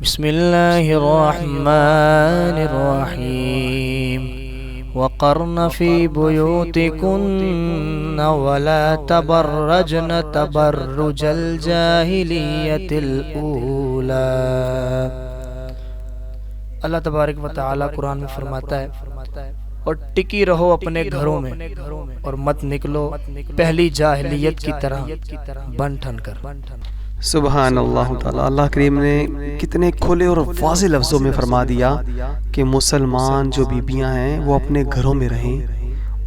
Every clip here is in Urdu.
بسم اللہ الرحمن الرحیم وقرن فی بیوتکن ولا تبرجن تبرج الجاہلیت الاولی۔ اللہ تبارک و تعالی قرآن میں فرماتا ہے اور ٹکی رہو اپنے گھروں میں اور مت نکلو پہلی جاہلیت کی طرح بن ٹھن کر۔ سبحان اللہ تعالی، اللہ کریم نے کتنے کھلے اور واضح لفظوں میں فرما دیا کہ مسلمان جو بیبیاں ہیں وہ اپنے گھروں میں رہیں،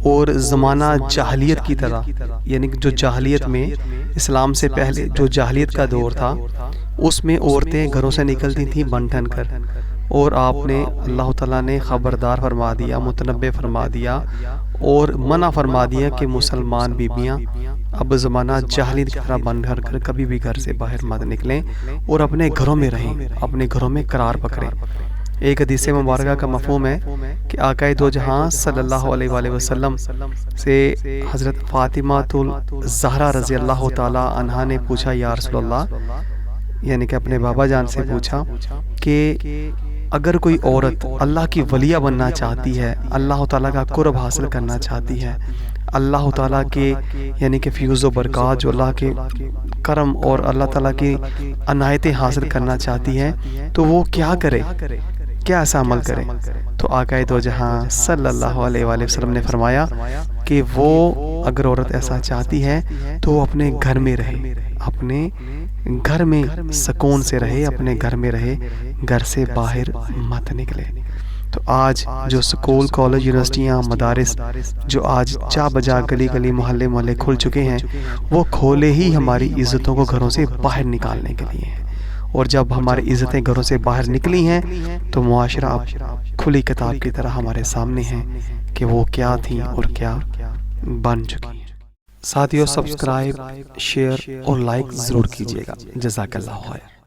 اور زمانہ جاہلیت کی طرح، یعنی جو جاہلیت میں اسلام سے پہلے جو جاہلیت کا دور تھا اس میں عورتیں گھروں سے نکلتی تھیں بن ٹھن کر، اور آپ نے اللہ تعالیٰ نے خبردار فرما دیا، متنبہ فرما دیا اور منع فرما دیا کہ مسلمان بیبیاں اب زمانہ جاہلیت کی طرح بن ٹھن کر کبھی بھی گھر سے باہر مت نکلیں اور اپنے گھروں میں رہیں، اپنے گھروں میں قرار پکڑیں۔ ایک حدیث مبارکہ کا مفہوم ہے کہ آقا دو جہاں صلی اللہ علیہ وآلہ وسلم سے حضرت فاطمہ الزہرا رضی اللہ تعالی عنہا نے پوچھا، یا رسول اللہ، یعنی کہ اپنے بابا جان سے پوچھا کہ اگر کوئی عورت اللہ کی ولیہ بننا چاہتی ہے، اللہ تعالیٰ کا قرب حاصل کرنا چاہتی ہے، اللہ تعالیٰ کے یعنی کہ فیوز و برکات، جو اللہ کے کرم اور اللہ تعالیٰ کی عنایتیں حاصل کرنا چاہتی ہے، تو وہ کیا کرے، کیا ایسا عمل کرے؟ تو آقا دو جہاں صلی اللہ علیہ وآلہ وسلم نے فرمایا کہ وہ اگر عورت ایسا چاہتی ہے تو وہ اپنے گھر میں رہے، اپنے گھر میں سکون سے رہے، اپنے گھر میں رہے، گھر سے باہر مت نکلے۔ تو آج جو سکول، کالج، یونیورسٹیاں، مدارس جو آج جا بجا گلی گلی محلے محلے کھل چکے ہیں، وہ کھولے ہی ہماری عزتوں کو گھروں سے باہر نکالنے کے لیے ہیں، اور جب ہماری عزتیں گھروں سے باہر نکلی ہیں تو معاشرہ اب کھلی کتاب کی طرح ہمارے سامنے ہے کہ وہ کیا تھیں اور کیا بن چکی ہیں۔ ساتھیو، سبسکرائب، شیئر اور لائک ضرور کیجیے گا۔ جزاک اللہ خیر۔